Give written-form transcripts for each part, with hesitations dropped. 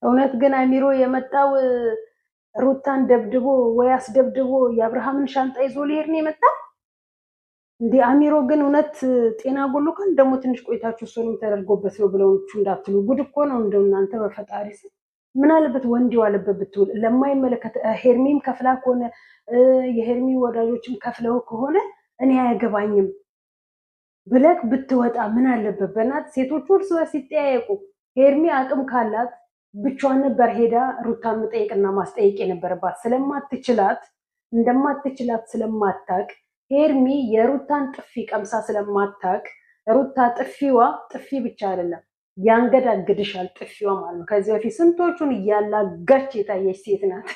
እውነት ግን አሚሮ የመጣው ሩታን ደብድቦ ወይ አስደብድቦ የአብርሃምን ሻንጣ ይዞ ሊሄድ ነው የመጣው እንዴ? አሚሮ ግን እውነት ጤና ጎሎካል? ደግሞ ትንሽ ቆይታችሁ እሱንም ተደርጎበት ነው ብለውቹ እንዳትሉ። ጉድ እኮ ነው እንደው እናንተ በፈጣሪ ስም። ምን አለበት ወንድ ዋለበት ብትውል። ለማይመለከት ሄርሚም ከፍላ ከሆነ የሄርሚ ወዳጆችም ከፍለው ከሆነ እኔ አያገባኝም ብለክ ብትወጣ ምን አለበት? በእናት ሴቶቹ እርስ በርስ ሲጠያየቁ ሄርሚ አቅም ካላት ብቻዋን ነበር ሄዳ ሩታን መጠየቅና ማስጠየቅ የነበረባት። ስለማትችላት እንደማትችላት ስለማታቅ ሄርሚ የሩታን ጥፊ ቀምሳ ስለማታቅ ሩታ ጥፊዋ ጥፊ ብቻ አይደለም ያንገዳግድሻል፣ ጥፊዋ ማለት ነው። ከዚህ በፊት ስንቶቹን እያላጋች የታየች ሴት ናት።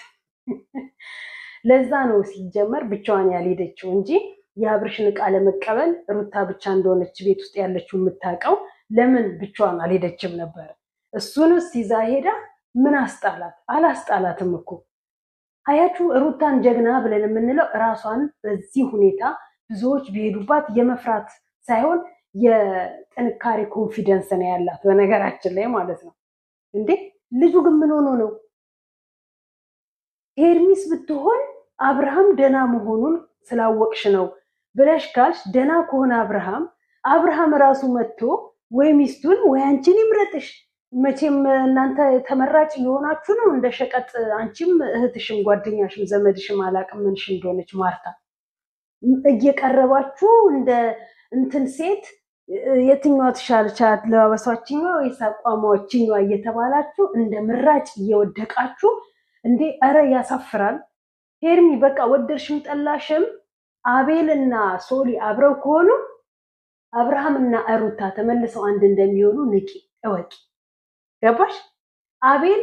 ለዛ ነው ሲጀመር ብቻዋን ያልሄደችው እንጂ የአብርሽን ዕቃ ለመቀበል ሩታ ብቻ እንደሆነች ቤት ውስጥ ያለችው የምታውቀው ለምን ብቻዋን አልሄደችም ነበር። እሱንስ ይዛ ሄዳ ምን አስጣላት? አላስጣላትም እኮ አያችሁ። ሩታን ጀግና ብለን የምንለው ራሷን በዚህ ሁኔታ ብዙዎች ቢሄዱባት የመፍራት ሳይሆን የጥንካሬ ኮንፊደንስ ነው ያላት፣ በነገራችን ላይ ማለት ነው። እንዴ ልጁ ግን ምን ሆኖ ነው? ሄርሚስ ብትሆን አብርሃም ደና መሆኑን ስላወቅሽ ነው ብለሽ ካልሽ፣ ደና ከሆነ አብርሃም ራሱ መጥቶ ወይ ሚስቱን ወይ አንቺን ይምረጥሽ። መቼም እናንተ ተመራጭ የሆናችሁ ነው እንደ ሸቀጥ። አንቺም እህትሽም ጓደኛሽም ዘመድሽም አላቅም ምንሽ እንደሆነች ማርታ እየቀረባችሁ እንደ እንትን ሴት የትኛዋ ትሻልቻት ለባበሷችኛዋ ወይስ አቋሟችኛዋ እየተባላችሁ እንደ ምራጭ እየወደቃችሁ እንዴ! አረ ያሳፍራል። ሄርሚ በቃ ወደድሽም ጠላሽም አቤልና ሶሊ አብረው ከሆኑ አብርሃምና ሩታ ተመልሰው አንድ እንደሚሆኑ ንቂ እወቂ። ገባሽ? አቤል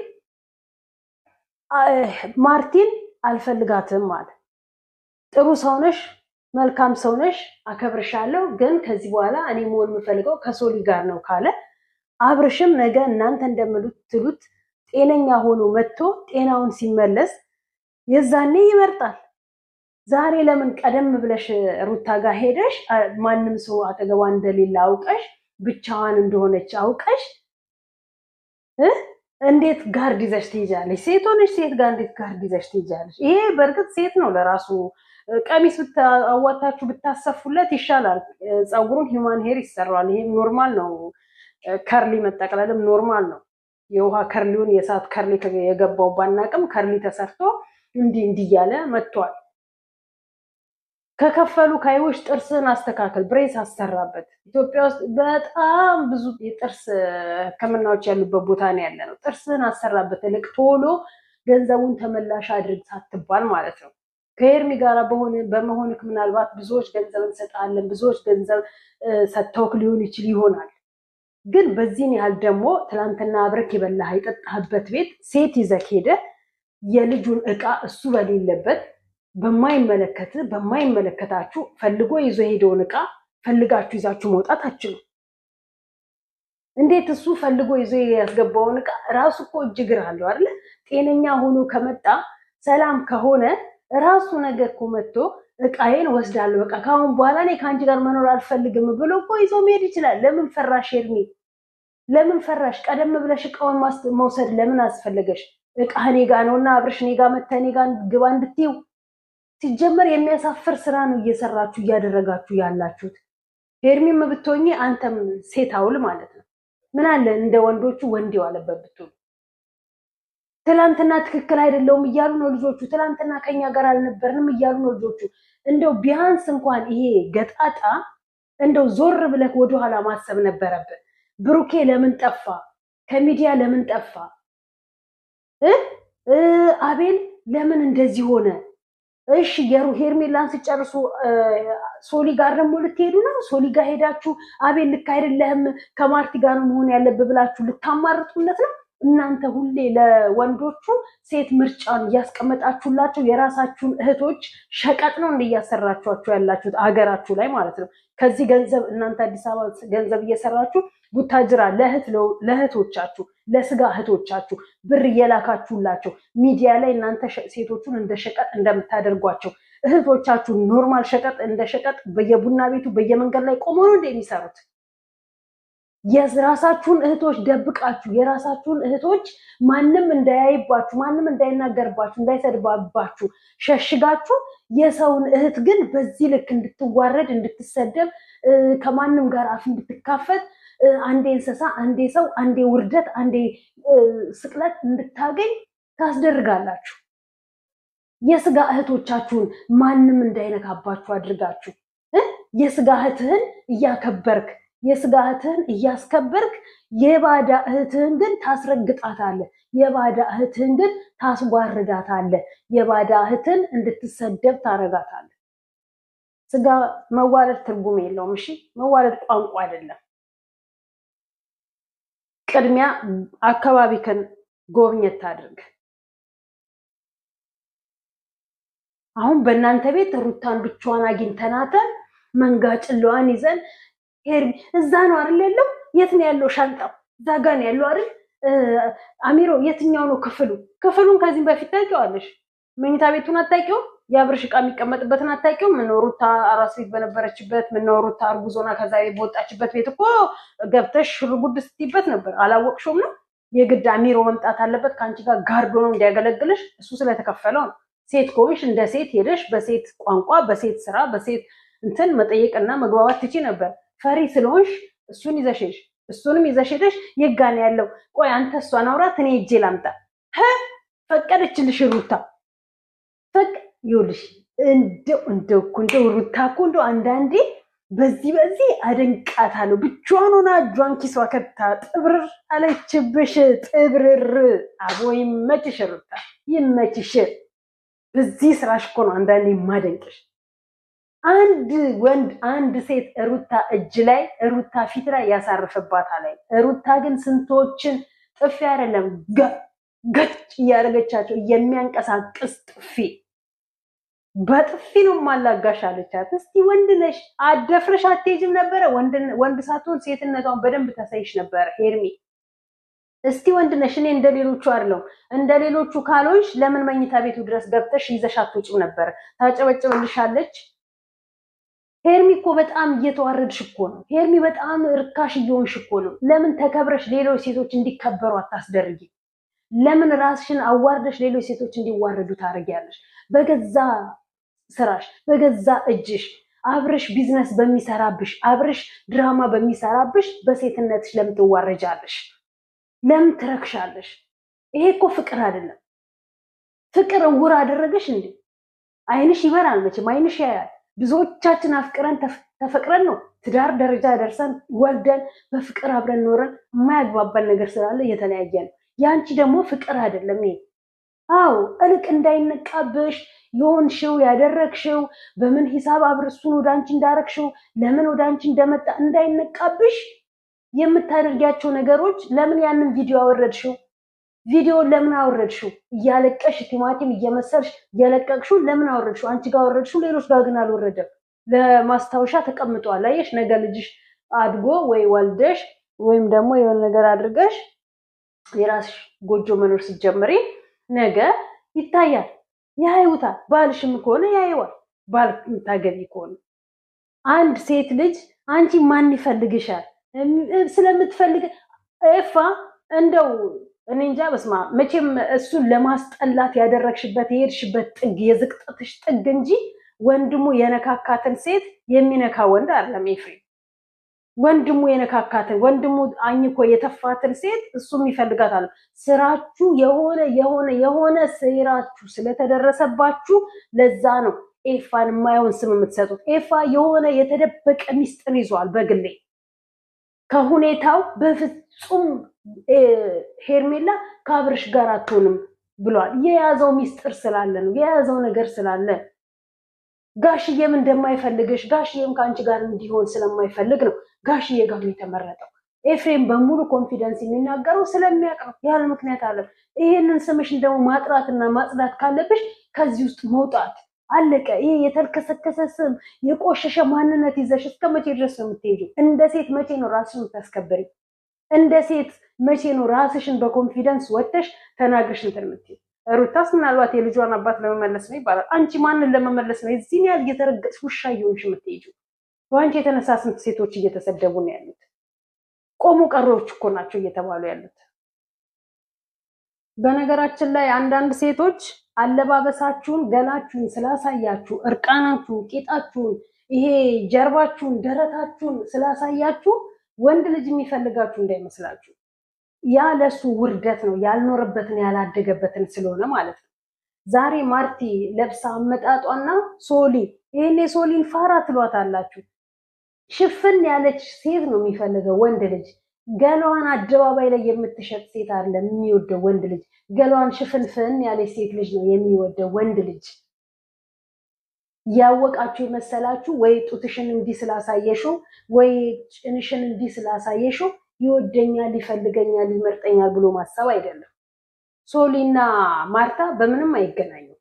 ማርቲን አልፈልጋትም ማለት ጥሩ ሰውነሽ፣ መልካም ሰውነሽ፣ አከብርሻለሁ፣ ግን ከዚህ በኋላ እኔ መሆን የምፈልገው ከሶሊ ጋር ነው ካለ፣ አብርሽም ነገ እናንተ እንደምትሉት ጤነኛ ሆኖ መጥቶ ጤናውን ሲመለስ የዛኔ ይመርጣል። ዛሬ ለምን ቀደም ብለሽ ሩታ ጋር ሄደሽ ማንም ሰው አጠገቧ እንደሌለ አውቀሽ ብቻዋን እንደሆነች አውቀሽ እንዴት ጋርድ ይዘሽ ትሄጃለሽ? ሴት ሆነሽ ሴት ጋር እንዴት ጋርድ ይዘሽ ትሄጃለሽ? ይሄ በእርግጥ ሴት ነው ለራሱ ቀሚስ አዋታችሁ ብታሰፉለት ይሻላል። ፀጉሩን ሂማን ሄር ይሰራዋል። ይሄ ኖርማል ነው። ከርሊ መጠቅለልም ኖርማል ነው። የውሃ ከርሊውን የእሳት ከርሊ የገባው ባናቅም ከርሊ ተሰርቶ እንዲህ እያለ መጥቷል። ከከፈሉ ካይዎች ጥርስን አስተካከል፣ ብሬስ አሰራበት። ኢትዮጵያ ውስጥ በጣም ብዙ የጥርስ ሕክምናዎች ያሉበት ቦታ ነው ያለ ነው። ጥርስን አሰራበት፣ ልቅ ቶሎ ገንዘቡን ተመላሽ አድርግ ሳትባል ማለት ነው። ከሄርሚ ጋር በመሆንክ ምናልባት ብዙዎች ገንዘብ እንሰጣለን፣ ብዙዎች ገንዘብ ሰጥተውክ ሊሆን ይችል ይሆናል። ግን በዚህን ያህል ደግሞ ትናንትና አብረክ የበላህ የጠጣህበት ቤት ሴት ይዘክ ሄደ የልጁን ዕቃ እሱ በሌለበት በማይመለከታችሁ ፈልጎ ይዞ ሄደውን ዕቃ ፈልጋችሁ ይዛችሁ መውጣት አትችሉም። እንዴት እሱ ፈልጎ ይዞ ያስገባውን ዕቃ ራሱ እኮ እጅግር አለው አይደለ? ጤነኛ ሆኖ ከመጣ ሰላም ከሆነ ራሱ ነገር እኮ መጥቶ ዕቃዬን ወስዳለሁ፣ በቃ ካሁን በኋላ እኔ ከአንቺ ጋር መኖር አልፈልግም ብሎ እኮ ይዞ መሄድ ይችላል። ለምን ፈራሽ ሄርሚ? ለምን ፈራሽ? ቀደም ብለሽ ዕቃውን መውሰድ ለምን አስፈለገሽ? ዕቃ እኔ ጋ ነውና አብርሽ እኔ ጋ መተህ እኔ ጋ ግባ እንድትይው ሲጀመር የሚያሳፍር ስራ ነው እያደረጋችሁ ያላችሁት። ሄርሚም ብትሆኚ አንተም ሴት አውል ማለት ነው። ምን አለ እንደ ወንዶቹ ወንድ የዋለበት ብትሆኑ። ትላንትና ትክክል አይደለውም እያሉ ነው ልጆቹ። ትላንትና ከኛ ጋር አልነበርንም እያሉ ነው ልጆቹ። እንደው ቢያንስ እንኳን ይሄ ገጣጣ እንደው ዞር ብለህ ወደኋላ ማሰብ ነበረብን። ብሩኬ ለምን ጠፋ? ከሚዲያ ለምን ጠፋ? አቤል ለምን እንደዚህ ሆነ? እሺ ሄርሜላን ሲጨርሱ ሶሊ ጋር ደግሞ ልትሄዱ ነው። ሶሊ ጋር ሄዳችሁ አቤል ልክ አይደለህም ከማርቲ ጋር መሆን ያለብህ ብላችሁ ልታማርጡለት ነው። እናንተ ሁሌ ለወንዶቹ ሴት ምርጫን እያስቀመጣችሁላቸው የራሳችሁን እህቶች ሸቀጥ ነው እያሰራችኋቸው ያላችሁት አገራችሁ ላይ ማለት ነው። ከዚህ ገንዘብ እናንተ አዲስ አበባ ገንዘብ እየሰራችሁ ቡታጅራ ለእህቶቻችሁ ለስጋ እህቶቻችሁ ብር እየላካችሁላቸው ሚዲያ ላይ እናንተ ሴቶቹን እንደ ሸቀጥ እንደምታደርጓቸው እህቶቻችሁ ኖርማል ሸቀጥ እንደ ሸቀጥ በየቡና ቤቱ በየመንገድ ላይ ቆሞ ነው እንደሚሰሩት። የራሳችሁን እህቶች ደብቃችሁ የራሳችሁን እህቶች ማንም እንዳያይባችሁ ማንም እንዳይናገርባችሁ እንዳይሰድባባችሁ ሸሽጋችሁ የሰውን እህት ግን በዚህ ልክ እንድትዋረድ እንድትሰደብ ከማንም ጋር አፍ እንድትካፈት አንዴ እንስሳ አንዴ ሰው አንዴ ውርደት አንዴ ስቅለት እንድታገኝ ታስደርጋላችሁ። የስጋ እህቶቻችሁን ማንም እንዳይነካባችሁ አድርጋችሁ የስጋ እህትህን እያከበርክ የስጋ እህትህን እያስከበርክ የባዳ እህትህን ግን ታስረግጣታለህ። የባዳ እህትህን ግን ታስዋርዳታለህ። የባዳ እህትን እንድትሰደብ ታረጋታለህ። ስጋ መዋለድ ትርጉም የለውም። እሺ መዋለድ ቋንቋ አይደለም። ቅድሚያ አካባቢከን ጎብኘት አድርግ። አሁን በእናንተ ቤት ሩታን ብቻዋን አግኝተናታል። መንጋጭለዋን ይዘን ሄርሚ እዛ ነው አይደል ያለው? የት ነው ያለው? ሻንጣው እዛ ጋር ነው ያለው አይደል? አሚሮ የትኛው ነው ክፍሉ? ክፍሉን ከዚህም በፊት ታውቂዋለሽ። መኝታ ቤቱን አታውቂውም? የአብርሽ ዕቃ የሚቀመጥበትን አታውቂውም? ምን ሩታ አራስ ቤት በነበረችበት ምን ሩታ አርጉዞና ከዛ ቤት በወጣችበት ቤት እኮ ገብተሽ ሽርጉድ ስትይበት ነበር። አላወቅሽውም ነው? የግድ አሚሮ መምጣት አለበት ከአንቺ ጋር ጋርዶ ነው እንዲያገለግልሽ። እሱ ስለተከፈለው ነው። ሴት ከሆንሽ እንደ ሴት ሄደሽ በሴት ቋንቋ በሴት ስራ በሴት እንትን መጠየቅና መግባባት ትቺ ነበር። ፈሪ ስለሆንሽ እሱን ይዘሽሽ እሱንም ይዘሽሽ የጋን ያለው ቆይ አንተ እሷን አውራት እኔ እጄ ላምጣ ፈቀደችልሽ ሩታ ይኸውልሽ እንደው ሩታ እኮ እንደው አንዳንዴ በዚህ አደንቃታለሁ። ብቻዋን ሆና እጇን ኪሷ ከታ ጥብርር አለችብሽ። ጥብርር አቦ ይመችሽ ሩታ ይመችሽ። በዚህ ስራሽ እኮ ነው አንዳንዴ የማደንቅሽ። አንድ ወንድ አንድ ሴት ሩታ እጅ ላይ ሩታ ፊት ላይ ያሳርፍባታል። ሩታ ግን ስንቶችን ጥፊ አይደለም ገጭ እያደረገቻቸው የሚያንቀሳቅስ ጥፊ በጥፊ ነው ማላጋሽ አለቻት። እስቲ ወንድ ነሽ አደፍረሽ አትሄጂም ነበረ? ወንድ ሳትሆን ሴትነቷን በደንብ ተሳይሽ ነበረ ሄርሚ። እስቲ ወንድ ነሽ እኔ እንደሌሎቹ አይደለም እንደሌሎቹ ካልሆንሽ ለምን መኝታ ቤቱ ድረስ ገብተሽ ይዘሽ አትወጪም ነበር? ታጨበጭብልሻለች። ሄርሚ እኮ በጣም እየተዋረድሽ እኮ ነው። ሄርሚ በጣም ርካሽ እየሆንሽ እኮ ነው። ለምን ተከብረሽ ሌሎች ሴቶች እንዲከበሩ አታስደርጊ? ለምን ራስሽን አዋርደሽ ሌሎች ሴቶች እንዲዋረዱ ታደርጊያለሽ? በገዛ ስራሽ በገዛ እጅሽ አብርሽ ቢዝነስ በሚሰራብሽ አብርሽ ድራማ በሚሰራብሽ በሴትነትሽ ለምን ትዋረጃለሽ? ለምን ትረክሻለሽ? ይሄ እኮ ፍቅር አይደለም። ፍቅር እውር አደረገሽ እንዴ? አይንሽ ይበራል መቼም አይንሽ ያያል። ብዙዎቻችን አፍቅረን ተፈቅረን ነው ትዳር ደረጃ ደርሰን ወልደን በፍቅር አብረን ኖረን የማያግባባን ነገር ስላለ እየተለያየን። ያንቺ ደግሞ ፍቅር አይደለም ይሄ። አው እልቅ እንዳይነቃብሽ የሆንሽው ያደረግሽው በምን ሂሳብ አብርሱን ወዳንቺ እንዳረግሽው ለምን ወዳንቺ እንደመጣ እንዳይነቃብሽ የምታደርጊያቸው ነገሮች። ለምን ያንን ቪዲዮ አወረድሽው? ቪዲዮ ለምን አወረድሽው? እያለቀሽ ቲማቲም እየመሰልሽ እየለቀቅሽው ለምን አወረድሽው? አንቺ ጋር አወረድሽው፣ ሌሎች ጋር ግን አልወረደም። ለማስታወሻ ተቀምጧል። አየሽ፣ ነገ ልጅሽ አድጎ ወይ ወልደሽ ወይም ደግሞ የሆነ ነገር አድርገሽ የራስሽ ጎጆ መኖር ስትጀምሪ ነገ ይታያል፣ ያዩታል። ባልሽም ከሆነ ያየዋል። ባል ታገቢ ከሆነ አንድ ሴት ልጅ አንቺ ማን ይፈልግሻል? ስለምትፈልግ ኤፋ እንደው እኔ እንጃ በስማ መቼም እሱን ለማስጠላት ያደረግሽበት የሄድሽበት ጥግ የዝቅጠትሽ ጥግ እንጂ ወንድሙ የነካካትን ሴት የሚነካ ወንድ አይደለም ኤፍሬም። ወንድሙ የነካካትን ወንድሙ አኝኮ የተፋትን ሴት እሱም ይፈልጋታል። ስራችሁ የሆነ ስራችሁ ስለተደረሰባችሁ ለዛ ነው ኤፋን የማይሆን ስም የምትሰጡት። ኤፋ የሆነ የተደበቀ ሚስጥር ይዟል በግሌ ከሁኔታው በፍጹም ሄርሜላ ከአብርሽ ጋር አትሆንም ብሏል። የያዘው ሚስጥር ስላለ ነው፣ የያዘው ነገር ስላለ። ጋሽዬም እንደማይፈልግሽ ጋሽዬም ከአንቺ ጋር እንዲሆን ስለማይፈልግ ነው ጋሽዬ ጋር የተመረጠው። ኤፍሬም በሙሉ ኮንፊደንስ የሚናገረው ስለሚያውቅ ነው፣ ያለ ምክንያት አለ። ይሄንን ስምሽን ደግሞ ማጥራትና ማጽዳት ካለብሽ ከዚህ ውስጥ መውጣት አለቀ። ይሄ የተልከሰከሰ ስም የቆሸሸ ማንነት ይዘሽ እስከ መቼ ድረስ ነው የምትሄጂው? እንደ ሴት መቼ ነው ራስሽን የምታስከብሪ? እንደ ሴት መቼ ነው ራስሽን በኮንፊደንስ ወጥተሽ ተናግረሽ እንትን የምትይው? ሩታስ ምናልባት የልጇን አባት ለመመለስ ነው ይባላል። አንቺ ማንን ለመመለስ ነው እዚህን ያህል እየተረገጥሽ ውሻ እየሆንሽ የምትሄጂው? በአንቺ የተነሳ ስንት ሴቶች እየተሰደቡ ነው ያሉት። ቆሙ ቀሮች እኮ ናቸው እየተባሉ ያሉት። በነገራችን ላይ አንዳንድ ሴቶች አለባበሳችሁን ገላችሁን ስላሳያችሁ እርቃናችሁን ቂጣችሁን ይሄ ጀርባችሁን ደረታችሁን ስላሳያችሁ ወንድ ልጅ የሚፈልጋችሁ እንዳይመስላችሁ። ያ ለሱ ውርደት ነው፣ ያልኖረበትን ያላደገበትን ስለሆነ ማለት ነው። ዛሬ ማርቲ ለብሳ አመጣጧና ሶሊ ይሄኔ ሶሊን ፋራ ትሏታላችሁ። ሽፍን ያለች ሴት ነው የሚፈልገው ወንድ ልጅ። ገላዋን አደባባይ ላይ የምትሸጥ ሴት አይደለም የሚወደው ወንድ ልጅ። ገላዋን ሽፍንፍን ያለች ሴት ልጅ ነው የሚወደው ወንድ ልጅ። ያወቃችሁ የመሰላችሁ ወይ ጡትሽን እንዲህ ስላሳየሽው ወይ ጭንሽን እንዲህ ስላሳየሽው ይወደኛል፣ ይፈልገኛል፣ ይመርጠኛል ብሎ ማሰብ አይደለም። ሶሊና ማርታ በምንም አይገናኙም።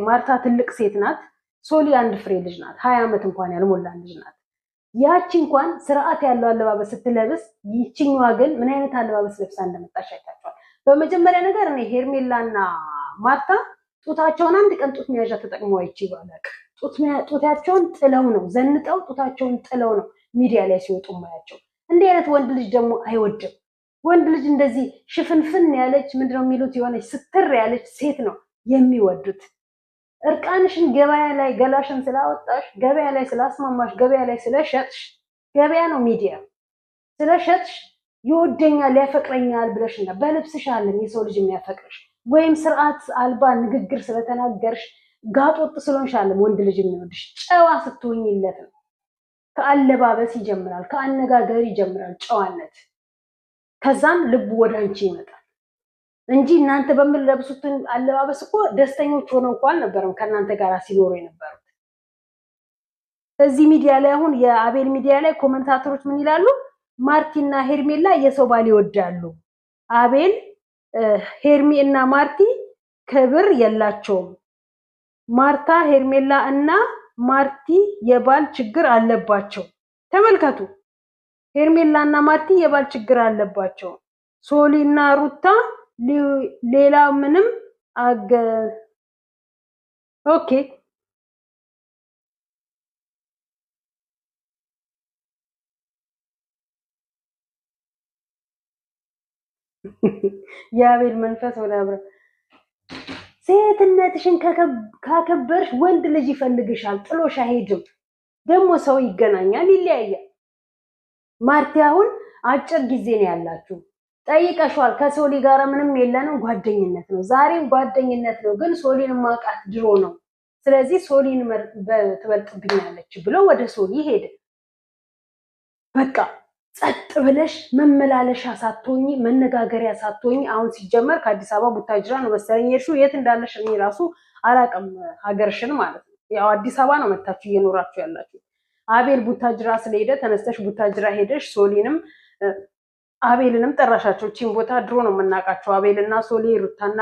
ማርታ ትልቅ ሴት ናት። ሶሊ አንድ ፍሬ ልጅ ናት። 20 ዓመት እንኳን ያልሞላ ልጅ ናት። ያቺ እንኳን ስርዓት ያለው አለባበስ ስትለብስ፣ ይችኛዋ ግን ምን አይነት አለባበስ ለብሳ እንደመጣች አይታችኋል። በመጀመሪያ ነገር እኔ ሄርሜላና ማርታ ጡታቸውን አንድ ቀን ጡት መያዣ ተጠቅመው አይቼ ባላቅ። ጡታቸውን ጥለው ነው ዘንጠው ጡታቸውን ጥለው ነው ሚዲያ ላይ ሲወጡ ማያቸው። እንዲህ አይነት ወንድ ልጅ ደግሞ አይወድም። ወንድ ልጅ እንደዚህ ሽፍንፍን ያለች ምንድነው የሚሉት የሆነች ስትር ያለች ሴት ነው የሚወዱት። እርቃንሽን ገበያ ላይ ገላሽን ስላወጣሽ፣ ገበያ ላይ ስላስማማሽ፣ ገበያ ላይ ስለሸጥሽ፣ ገበያ ነው ሚዲያ ስለሸጥሽ ይወደኛል ያፈቅረኛል ብለሽና በልብስሽ አለም የሰው ልጅ የሚያፈቅርሽ ወይም ስርዓት አልባ ንግግር ስለተናገርሽ ጋጦጥ ስለሆንሽ አለም ወንድ ልጅ የሚወድሽ። ጨዋ ስትሆኝለት ነው። ከአለባበስ ይጀምራል፣ ከአነጋገር ይጀምራል ጨዋነት። ከዛም ልቡ ወደ አንቺ ይመጣል እንጂ እናንተ በምትለብሱትን አለባበስ እኮ ደስተኞች ሆነው እንኳን አልነበረም ከእናንተ ጋር ሲኖሩ የነበሩት። እዚህ ሚዲያ ላይ አሁን የአቤል ሚዲያ ላይ ኮሜንታተሮች ምን ይላሉ? ማርቲና ሄርሜላ የሰው ባል ይወዳሉ። አቤል ሄርሚ እና ማርቲ ክብር የላቸውም። ማርታ ሄርሜላ እና ማርቲ የባል ችግር አለባቸው። ተመልከቱ፣ ሄርሜላ እና ማርቲ የባል ችግር አለባቸው። ሶሊ እና ሩታ ሌላ ምንም ኦኬ የአቤል መንፈስ ወደ አብረ ሴትነትሽን ካከበርሽ ወንድ ልጅ ይፈልግሻል፣ ጥሎሽ አይሄድም። ደግሞ ሰው ይገናኛል፣ ይለያያል። ማርቲ አሁን አጭር ጊዜ ነው ያላችሁ። ጠይቀሽዋል። ከሶሊ ጋር ምንም የለንም ጓደኝነት ነው፣ ዛሬም ጓደኝነት ነው። ግን ሶሊን ማውቃት ድሮ ነው። ስለዚህ ሶሊን ትበልጥብኛለች ብሎ ወደ ሶሊ ሄደ። በቃ ጸጥ ብለሽ መመላለሻ ሳትሆኚ መነጋገሪያ ሳትሆኚ። አሁን ሲጀመር ከአዲስ አበባ ቡታጅራ ነው መሰለኝ የሄድሽው። የት እንዳለሽ እኔ ራሱ አላውቅም፣ ሀገርሽን ማለት ነው። ያው አዲስ አበባ ነው መታችሁ እየኖራችሁ ያላችሁ። አቤል ቡታጅራ ስለሄደ ተነስተሽ ቡታጅራ ሄደሽ ሶሊንም አቤልንም ጠራሻቸው። እቺን ቦታ ድሮ ነው የምናውቃቸው። አቤልና ሶሊ፣ ሩታና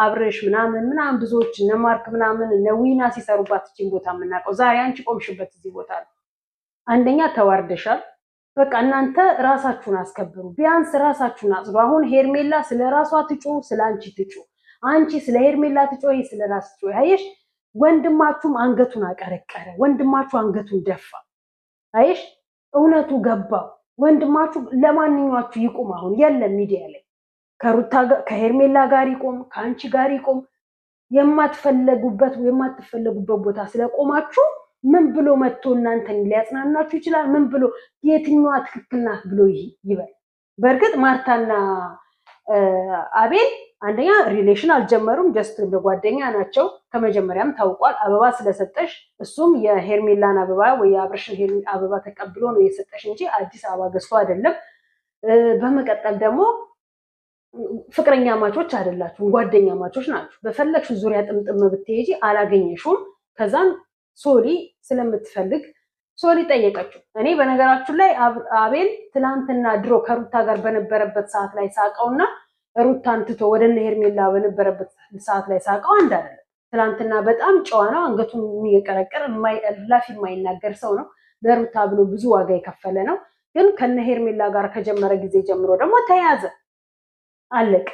አብርሽ ምናምን ብዙዎች እነ ማርክ ምናምን እነ ዊና ሲሰሩባት እቺን ቦታ የምናውቀው። ዛሬ አንቺ ቆምሽበት እዚህ ቦታ ነው። አንደኛ ተዋርደሻል። በቃ እናንተ ራሳችሁን አስከብሩ፣ ቢያንስ ራሳችሁን አጽዱ። አሁን ሄርሜላ ስለ ራሷ ትጩ፣ ስለ አንቺ ትጩ። አንቺ ስለ ሄርሜላ ትጩ፣ ስለ ራስ ትጩ። አየሽ፣ ወንድማችሁም አንገቱን አቀረቀረ፣ ወንድማችሁ አንገቱን ደፋ። አየሽ፣ እውነቱ ገባው። ወንድማችሁ ለማንኛችሁ ይቁም። አሁን የለም ሚዲያ ላይ ከሩታ ከሄርሜላ ጋር ይቆም፣ ከአንቺ ጋር ይቆም። የማትፈለጉበት ቦታ ስለቆማችሁ ምን ብሎ መጥቶ እናንተን ሊያጽናናችሁ ይችላል? ምን ብሎ የትኛዋ ትክክል ናት ብሎ ይበል? በእርግጥ ማርታና አቤል አንደኛ ሪሌሽን አልጀመሩም፣ ጀስት እንደ ጓደኛ ናቸው። ከመጀመሪያም ታውቋል። አበባ ስለሰጠሽ እሱም የሄርሜላን አበባ ወይ የአብርሽን አበባ ተቀብሎ ነው የሰጠሽ እንጂ አዲስ አበባ ገዝቶ አይደለም። በመቀጠል ደግሞ ፍቅረኛ ማቾች አይደላችሁም፣ ጓደኛ ማቾች ናችሁ። በፈለግሽ ዙሪያ ጥምጥም ብትሄጂ አላገኘሽውም። ከዛም ሶሊ ስለምትፈልግ ሶሊ ጠየቀችው። እኔ በነገራችሁ ላይ አቤል ትላንትና ድሮ ከሩታ ጋር በነበረበት ሰዓት ላይ ሳቀውና ሩታን ትቶ ወደ እነ ሄርሜላ በነበረበት ሰዓት ላይ ሳቀው አንድ አይደለም። ትላንትና በጣም ጨዋ ነው፣ አንገቱን የሚቀረቀር ላፊ የማይናገር ሰው ነው። ለሩታ ብሎ ብዙ ዋጋ የከፈለ ነው። ግን ከነ ሄርሜላ ጋር ከጀመረ ጊዜ ጀምሮ ደግሞ ተያዘ፣ አለቅ።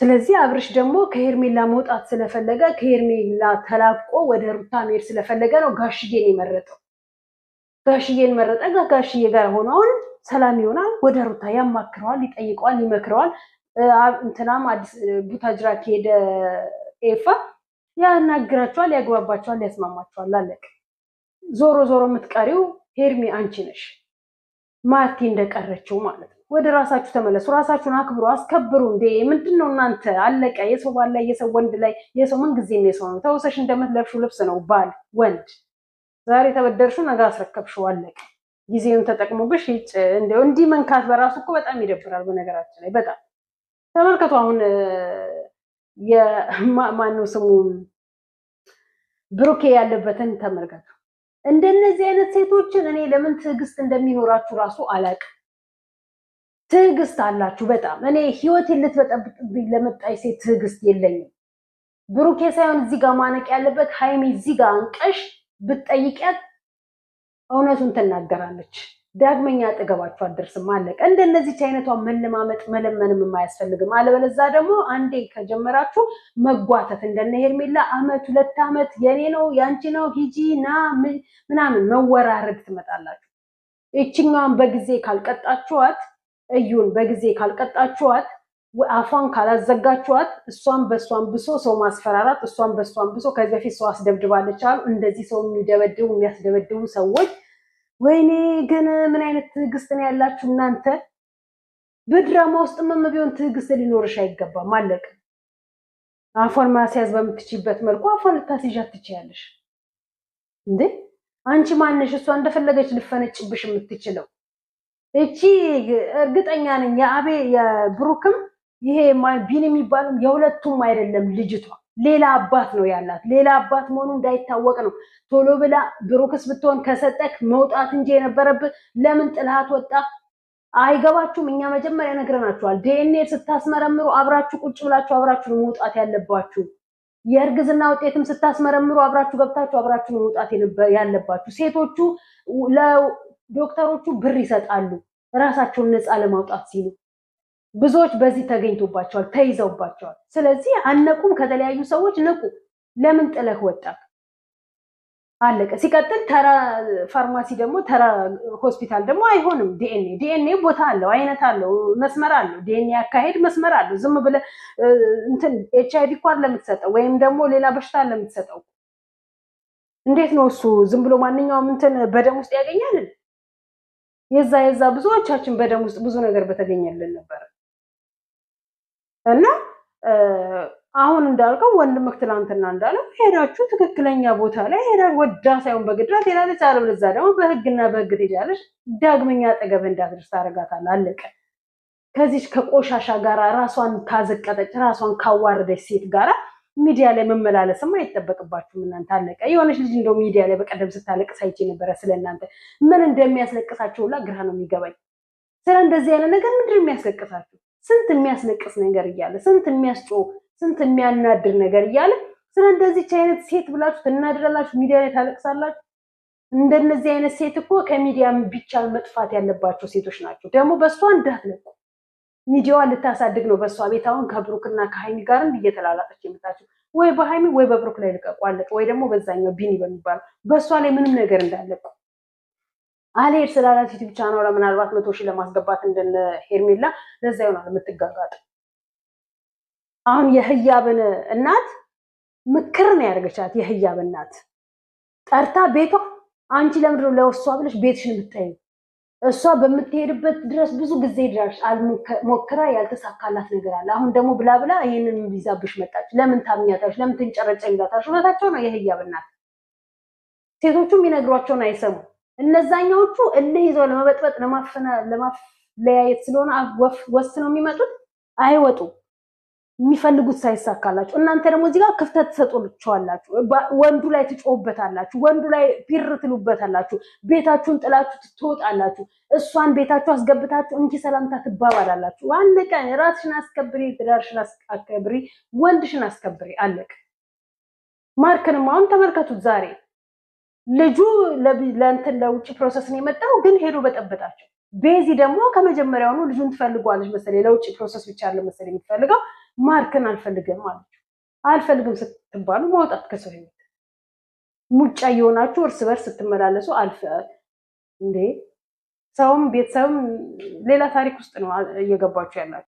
ስለዚህ አብርሽ ደግሞ ከሄርሜላ መውጣት ስለፈለገ ከሄርሜላ ተላቆ ወደ ሩታ መሄድ ስለፈለገ ነው ጋሽዬን የመረጠው። ጋሽዬን መረጠ። ጋሽዬ ጋር ሆኖ አሁን ሰላም ይሆናል። ወደ ሩታ ያማክረዋል፣ ይጠይቀዋል፣ ይመክረዋል። እንትናም አዲስ ቡታጅራ ከሄደ ኤፋ ያናግራቸዋል፣ ያግባባቸዋል፣ ያስማማቸዋል። አለቀ። ዞሮ ዞሮ የምትቀሪው ሄርሜ አንቺ ነሽ፣ ማርቲ እንደቀረችው ማለት ነው። ወደ ራሳችሁ ተመለሱ፣ ራሳችሁን አክብሩ፣ አስከብሩ። እንዴ ምንድነው እናንተ? አለቀ። የሰው ባል ላይ የሰው ወንድ ላይ የሰው ምን ጊዜም የሰው ነው። ተውሰሽ እንደምትለብሽው ልብስ ነው ባል ወንድ። ዛሬ ተበደርሽው ነገ አስረከብሽው፣ አለቀ። ጊዜውን ተጠቅሞብሽ እንደው እንዲህ መንካት በራሱ እኮ በጣም ይደብራል። በነገራችን ላይ በጣም ተመልከቱ። አሁን የማነው ስሙ ብሩኬ ያለበትን ተመልከቱ። እንደነዚህ አይነት ሴቶችን እኔ ለምን ትዕግስት እንደሚኖራችሁ ራሱ አላውቅም። ትዕግስት አላችሁ በጣም። እኔ ህይወቴን ልትበጠብጥብኝ ለመጣይ ሴት ትዕግስት የለኝም። ብሩኬ ሳይሆን እዚህ ጋር ማነቅ ያለበት ሃይሚ እዚህ ጋር አንቀሽ ብትጠይቂያት እውነቱን ትናገራለች። ዳግመኛ አጠገባችሁ አትደርስም፣ አለቀ። እንደነዚህ አይነቷ መለማመጥ መለመንም የማያስፈልግም። አለበለዚያ ደግሞ አንዴ ከጀመራችሁ መጓተት እንደነ ሄርሜላ አመት 2 አመት የኔ ነው ያንቺ ነው ሂጂ ና ምናምን መወራረድ ትመጣላችሁ። እቺኛዋን በጊዜ ካልቀጣችኋት እዩን በጊዜ ካልቀጣችኋት አፏን ካላዘጋችኋት እሷን በሷን ብሶ ሰው ማስፈራራት እሷን በሷን ብሶ ከዚህ በፊት ሰው አስደብድባለች አሉ። እንደዚህ ሰው የሚያስደበድቡ ሰዎች ወይኔ ግን ምን አይነት ትዕግስት ነው ያላችሁ እናንተ? በድራማ ውስጥ ቢሆን ትዕግስት ሊኖርሽ አይገባም። አለቀ። አፏን ማስያዝ በምትችይበት መልኩ አፏን ልታስይዣት ትችያለሽ እንዴ? አንቺ ማነሽ እሷ እንደፈለገች ልፈነጭብሽ የምትችለው? እቺ እርግጠኛ ነኝ የብሩክም ይሄ ቢን የሚባለው የሁለቱም አይደለም። ልጅቷ ሌላ አባት ነው ያላት። ሌላ አባት መሆኑ እንዳይታወቅ ነው ቶሎ ብላ ብሩክስ ብትሆን ከሰጠክ መውጣት እንጂ የነበረብህ ለምን ጥልሃት ወጣ? አይገባችሁም። እኛ መጀመሪያ ነግረናችኋል። ዲኤንኤ ስታስመረምሩ አብራችሁ ቁጭ ብላችሁ አብራችሁ ነው መውጣት ያለባችሁ። የእርግዝና ውጤትም ስታስመረምሩ አብራችሁ ገብታችሁ አብራችሁ ነው መውጣት ያለባችሁ። ሴቶቹ ለዶክተሮቹ ብር ይሰጣሉ ራሳቸውን ነፃ ለማውጣት ሲሉ። ብዙዎች በዚህ ተገኝቶባቸዋል፣ ተይዘውባቸዋል። ስለዚህ አነቁም። ከተለያዩ ሰዎች ንቁ። ለምን ጥለህ ወጣ? አለቀ። ሲቀጥል ተራ ፋርማሲ ደግሞ ተራ ሆስፒታል ደግሞ አይሆንም። ዲኤንኤ ቦታ አለው፣ አይነት አለው፣ መስመር አለው። ዲኤንኤ ያካሄድ መስመር አለው። ዝም ብለህ እንትን ኤችአይቪ እንኳን ለምትሰጠው ወይም ደግሞ ሌላ በሽታ ለምትሰጠው እንዴት ነው እሱ ዝም ብሎ ማንኛውም እንትን በደም ውስጥ ያገኛልን? የዛ ብዙዎቻችን በደም ውስጥ ብዙ ነገር በተገኘልን ነበር። እና አሁን እንዳልከው ወንድምህ ትናንትና እንዳለው ሄዳችሁ ትክክለኛ ቦታ ላይ ሄዳ ወዳ ሳይሆን በግድራ ትሄዳለች። አለበለዚያ ደግሞ በህግና በህግ ትሄዳለች። ዳግመኛ አጠገብ እንዳትደርስ ታደርጋታለህ። አለቀ። ከዚች ከቆሻሻ ጋራ ራሷን ካዘቀጠች ራሷን ካዋረደች ሴት ጋራ ሚዲያ ላይ መመላለስም አይጠበቅባችሁም እናንተ። አለቀ። የሆነች ልጅ እንደው ሚዲያ ላይ በቀደም ስታለቅስ አይቼ ነበረ። ስለእናንተ ምን እንደሚያስለቅሳችሁ ሁላ ግራ ነው የሚገባኝ። ስለ እንደዚህ አይነት ነገር ምንድን የሚያስለቅሳችሁ? ስንት የሚያስለቅስ ነገር እያለ ስንት የሚያስጮህ ስንት የሚያናድር ነገር እያለ ስለ እንደዚች አይነት ሴት ብላችሁ ትናድራላችሁ፣ ሚዲያ ላይ ታለቅሳላችሁ። እንደነዚህ አይነት ሴት እኮ ከሚዲያ ቢቻል መጥፋት ያለባቸው ሴቶች ናቸው። ደግሞ በእሷ እንዳትለቁ። ሚዲያዋን ልታሳድግ ነው በእሷ ቤት። አሁን ከብሩክና ከሃይሚ ጋር እየተላላጠች የምታችሁ ወይ በሃይሚ ወይ በብሩክ ላይ ልቀቁ፣ አለቀ። ወይ ደግሞ በዛኛው ቢኒ በሚባለው በእሷ ላይ ምንም ነገር እንዳለቁ። አልሄድ ስላላት ዩቲዩብ ቻናል ምናልባት 100 ሺህ ለማስገባት እንደነ ሄርሜላ ለዛ ይሆናል የምትጋጋጥ። አሁን የህያብን እናት ምክር ነው ያደርገቻት። የህያብ እናት ጠርታ ቤቷ አንቺ ለምንድነው ለእሷ ብለሽ ቤትሽን የምትጠይው? እሷ በምትሄድበት ድረስ ብዙ ጊዜ ድረስ ሞክራ ያልተሳካላት ነገር አለ። አሁን ደግሞ ብላ ብላ ይሄንን ይዛብሽ መጣች። ለምን ታምኛታሽ? ለምን ትንጨረጨኝላታሽ? እውነታቸው ነው የህያብ እናት። ሴቶቹም ይነግሯቸውን አይሰሙ። እነዛኛዎቹ እልህ ይዘው ለመበጥበጥ ለማለያየት ስለሆነ ወስነው የሚመጡት አይወጡ የሚፈልጉት ሳይሳካላችሁ። እናንተ ደግሞ እዚህ ጋር ክፍተት ትሰጡልቻላችሁ። ወንዱ ላይ ትጮህበታላችሁ፣ ወንዱ ላይ ፒር ትሉበታላችሁ፣ ቤታችሁን ጥላችሁ ትወጣላችሁ። እሷን ቤታችሁ አስገብታችሁ እንጂ ሰላምታ ትባባላላችሁ። አለቀ። ራስሽን አስከብሪ፣ ትዳርሽን አስከብሪ፣ ወንድሽን አስከብሪ። አለቀ። ማርክንም አሁን ተመልከቱት። ዛሬ ልጁ ለእንትን ለውጭ ፕሮሰስ ነው የመጣው፣ ግን ሄዶ በጠበጣቸው። ቤዚ ደግሞ ከመጀመሪያውኑ ልጁን ትፈልጓለች መሰለኝ። ለውጭ ፕሮሰስ ብቻ አለ መሰለኝ የምትፈልገው። ማርክን አልፈልግም አለችው። አልፈልግም ስትባሉ መውጣት ከሰው ህይወት ሙጫ የሆናችሁ እርስ በርስ ስትመላለሱ እንዴ ሰውም ቤተሰብም ሌላ ታሪክ ውስጥ ነው እየገባችሁ ያላችሁ።